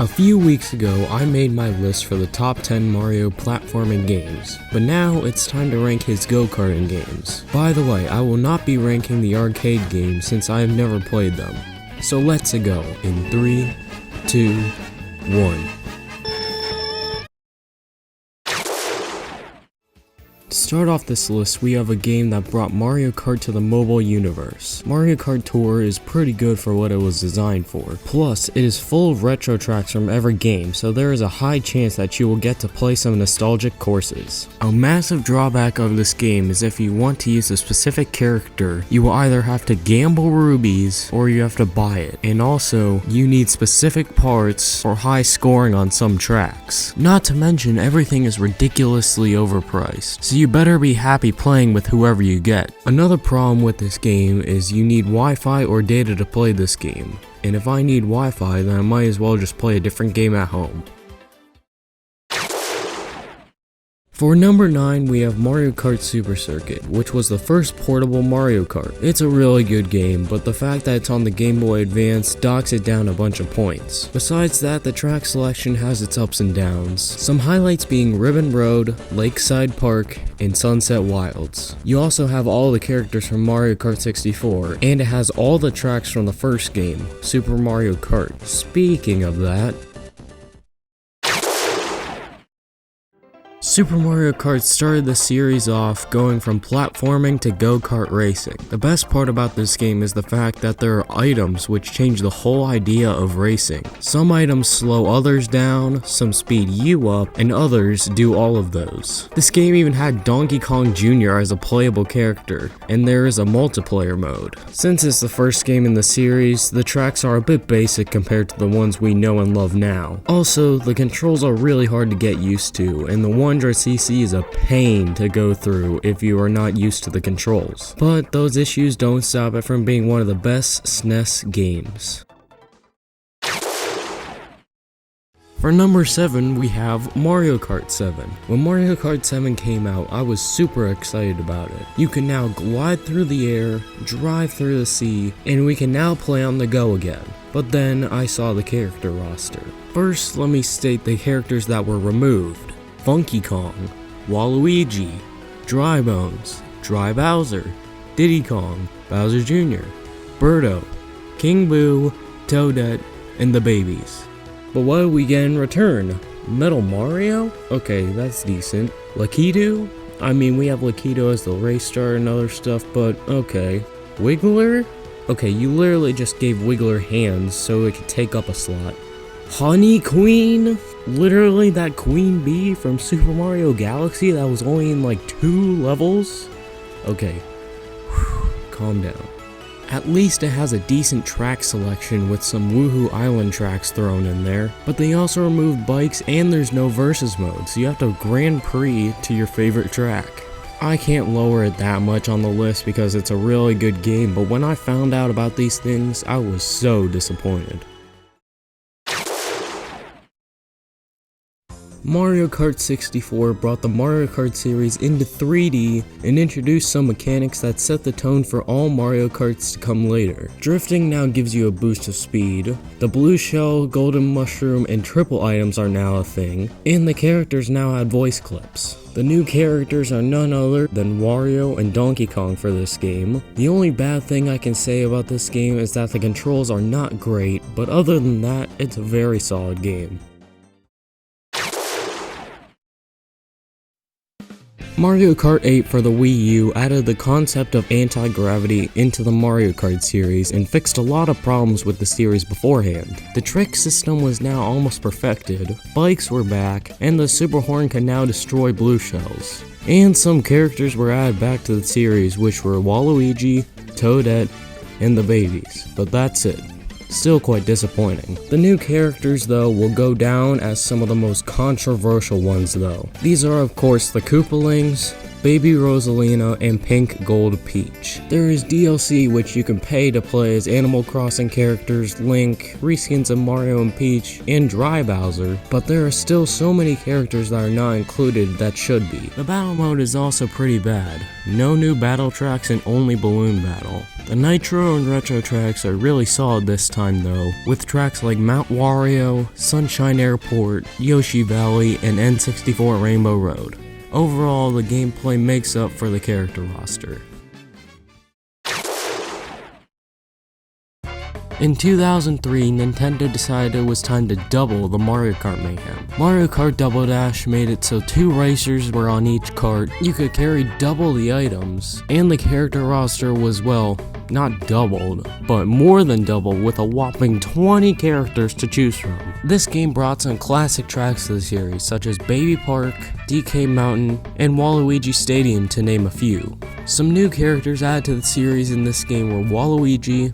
A few weeks ago, I made my list for the top 10 Mario platforming games, but now it's time to rank his go-karting games. By the way, I will not be ranking the arcade games since I have never played them. So let's go in 3, 2, 1. To start off this list, we have a game that brought Mario Kart to the mobile universe. Mario Kart Tour is pretty good for what it was designed for. Plus, it is full of retro tracks from every game, so there is a high chance that you will get to play some nostalgic courses. A massive drawback of this game is if you want to use a specific character, you will either have to gamble rubies or you have to buy it. And also, you need specific parts or high scoring on some tracks. Not to mention, everything is ridiculously overpriced, so you better be happy playing with whoever you get. Another problem with this game is you need Wi-Fi or data to play this game. And if I need Wi-Fi, then I might as well just play a different game at home. For number 9, we have Mario Kart Super Circuit, which was the first portable Mario Kart. It's a really good game, but the fact that it's on the Game Boy Advance docks it down a bunch of points. Besides that, the track selection has its ups and downs, some highlights being Ribbon Road, Lakeside Park, and Sunset Wilds. You also have all the characters from Mario Kart 64, and it has all the tracks from the first game, Super Mario Kart. Speaking of that, Super Mario Kart started the series off going from platforming to go-kart racing. The best part about this game is the fact that there are items which change the whole idea of racing. Some items slow others down, some speed you up, and others do all of those. This game even had Donkey Kong Jr. as a playable character, and there is a multiplayer mode. Since it's the first game in the series, the tracks are a bit basic compared to the ones we know and love now. Also, the controls are really hard to get used to, and the 100cc is a pain to go through if you are not used to the controls. But those issues don't stop it from being one of the best SNES games. For number 7, we have Mario Kart 7. When Mario Kart 7 came out, I was super excited about it. You can now glide through the air, drive through the sea, and we can now play on the go again. But then I saw the character roster. First, let me state the characters that were removed. Funky Kong, Waluigi, Dry Bones, Dry Bowser, Diddy Kong, Bowser Jr., Birdo, King Boo, Toadette, and the babies. But what do we get in return? Metal Mario? Okay, that's decent. Lakitu? I mean, we have Lakitu as the race star and other stuff, but okay. Wiggler? Okay, you literally just gave Wiggler hands so it could take up a slot. Honey Queen? Literally that queen bee from Super Mario Galaxy that was only in like 2 levels? Okay, calm down. At least it has a decent track selection with some Woohoo Island tracks thrown in there, but they also removed bikes and there's no versus mode, so you have to Grand Prix to your favorite track. I can't lower it that much on the list because it's a really good game, but when I found out about these things, I was so disappointed. Mario Kart 64 brought the Mario Kart series into 3D and introduced some mechanics that set the tone for all Mario Karts to come later. Drifting now gives you a boost of speed, the blue shell, golden mushroom, and triple items are now a thing, and the characters now had voice clips. The new characters are none other than Wario and Donkey Kong for this game. The only bad thing I can say about this game is that the controls are not great, but other than that, it's a very solid game. Mario Kart 8 for the Wii U added the concept of anti-gravity into the Mario Kart series and fixed a lot of problems with the series beforehand. The trick system was now almost perfected, bikes were back, and the Super Horn can now destroy blue shells. And some characters were added back to the series, which were Waluigi, Toadette, and the babies, but that's it. Still quite disappointing. The new characters though will go down as some of the most controversial ones though. These are of course the Koopalings, Baby Rosalina, and Pink Gold Peach. There is DLC which you can pay to play as Animal Crossing characters, Link, reskins of Mario and Peach, and Dry Bowser, but there are still so many characters that are not included that should be. The battle mode is also pretty bad. No new battle tracks and only balloon battle. The Nitro and Retro tracks are really solid this time though, with tracks like Mount Wario, Sunshine Airport, Yoshi Valley, and N64 Rainbow Road. Overall, the gameplay makes up for the character roster. In 2003, Nintendo decided it was time to double the Mario Kart mayhem. Mario Kart Double Dash made it so 2 racers were on each kart, you could carry double the items, and the character roster was, well, not doubled, but more than double with a whopping 20 characters to choose from. This game brought some classic tracks to the series, such as Baby Park, DK Mountain, and Waluigi Stadium to name a few. Some new characters added to the series in this game were Waluigi,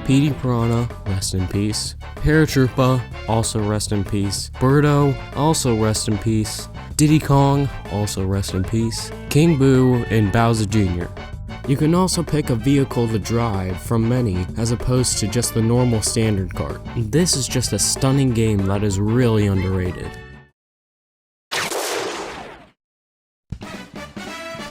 Petey Piranha, rest in peace, Paratroopa, also rest in peace, Birdo, also rest in peace, Diddy Kong, also rest in peace, King Boo, and Bowser Jr. You can also pick a vehicle to drive from many as opposed to just the normal standard kart. This is just a stunning game that is really underrated.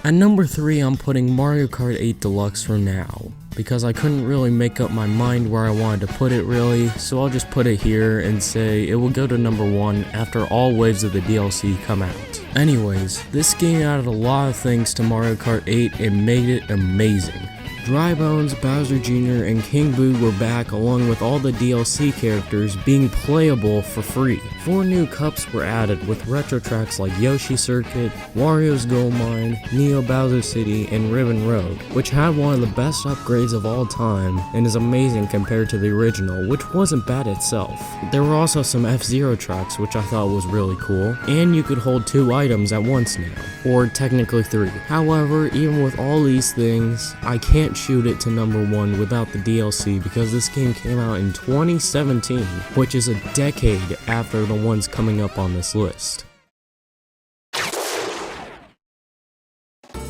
At number 3, I'm putting Mario Kart 8 Deluxe for now, because I couldn't really make up my mind where I wanted to put it really, so I'll just put it here and say it will go to number 1 after all waves of the DLC come out. Anyways, this game added a lot of things to Mario Kart 8 and made it amazing. Dry Bones, Bowser Jr., and King Boo were back along with all the DLC characters being playable for free. 4 new cups were added with retro tracks like Yoshi Circuit, Wario's Gold Mine, Neo Bowser City, and Ribbon Road, which had one of the best upgrades of all time and is amazing compared to the original, which wasn't bad itself. There were also some F-Zero tracks which I thought was really cool, and you could hold 2 items at once now, or technically 3. However, even with all these things, I can't shoot it to number 1 without the DLC because this game came out in 2017, which is a decade after the ones coming up on this list.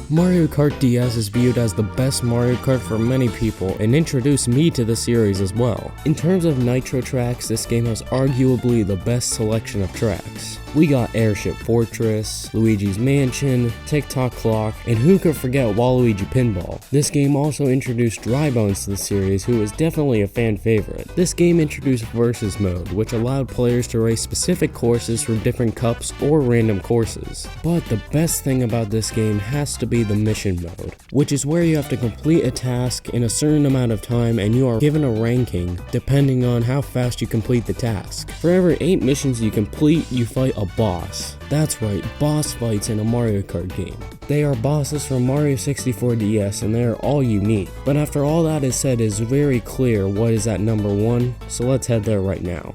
Mario Kart DS is viewed as the best Mario Kart for many people and introduced me to the series as well. In terms of Nitro tracks, this game has arguably the best selection of tracks. We got Airship Fortress, Luigi's Mansion, Tick-Tock Clock, and who could forget Waluigi Pinball. This game also introduced Dry Bones to the series, who is definitely a fan favorite. This game introduced Versus Mode, which allowed players to race specific courses from different cups or random courses. But the best thing about this game has to be the mission mode, which is where you have to complete a task in a certain amount of time and you are given a ranking depending on how fast you complete the task. For every 8 missions you complete, you fight a boss. That's right, boss fights in a Mario Kart game. They are bosses from Mario 64 DS and they are all unique. But after all that is said, it is very clear what is at number 1, so let's head there right now.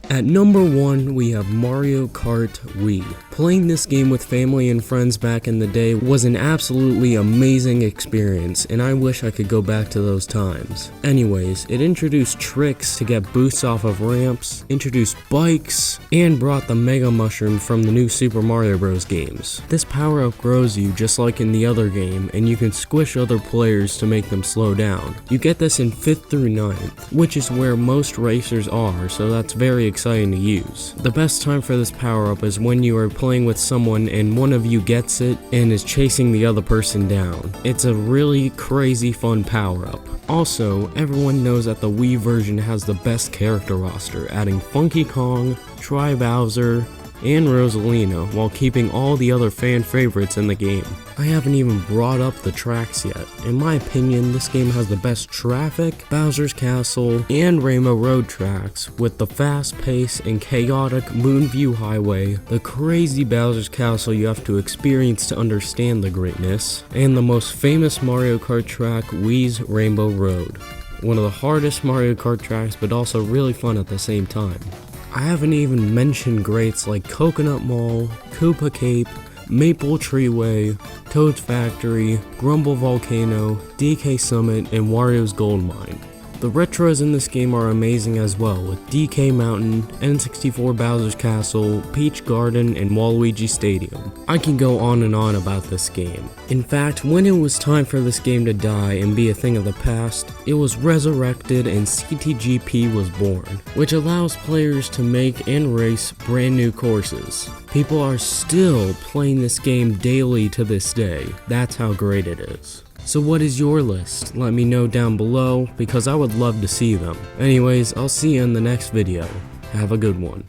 At number 1, we have Mario Kart Wii. Playing this game with family and friends back in the day was an absolutely amazing experience, and I wish I could go back to those times. Anyways, it introduced tricks to get boosts off of ramps, introduced bikes, and brought the Mega Mushroom from the new Super Mario Bros. Games. This power-up grows you just like in the other game, and you can squish other players to make them slow down. You get this in 5th through 9th, which is where most racers are, so that's very exciting to use. The best time for this power-up is when you are playing with someone and one of you gets it and is chasing the other person down. It's a really crazy fun power-up. Also, everyone knows that the Wii version has the best character roster, adding Funky Kong, Tri Bowser, and Rosalina, while keeping all the other fan favorites in the game. I haven't even brought up the tracks yet. In my opinion, this game has the best traffic, Bowser's Castle, and Rainbow Road tracks, with the fast pace and chaotic Moonview Highway, the crazy Bowser's Castle you have to experience to understand the greatness, and the most famous Mario Kart track, Wii's Rainbow Road. One of the hardest Mario Kart tracks, but also really fun at the same time. I haven't even mentioned greats like Coconut Mall, Koopa Cape, Maple Treeway, Toad's Factory, Grumble Volcano, DK Summit, and Wario's Gold Mine. The retros in this game are amazing as well, with DK Mountain, N64 Bowser's Castle, Peach Garden, and Waluigi Stadium. I can go on and on about this game. In fact, when it was time for this game to die and be a thing of the past, it was resurrected and CTGP was born, which allows players to make and race brand new courses. People are still playing this game daily to this day. That's how great it is. So what is your list? Let me know down below, because I would love to see them. Anyways, I'll see you in the next video. Have a good one.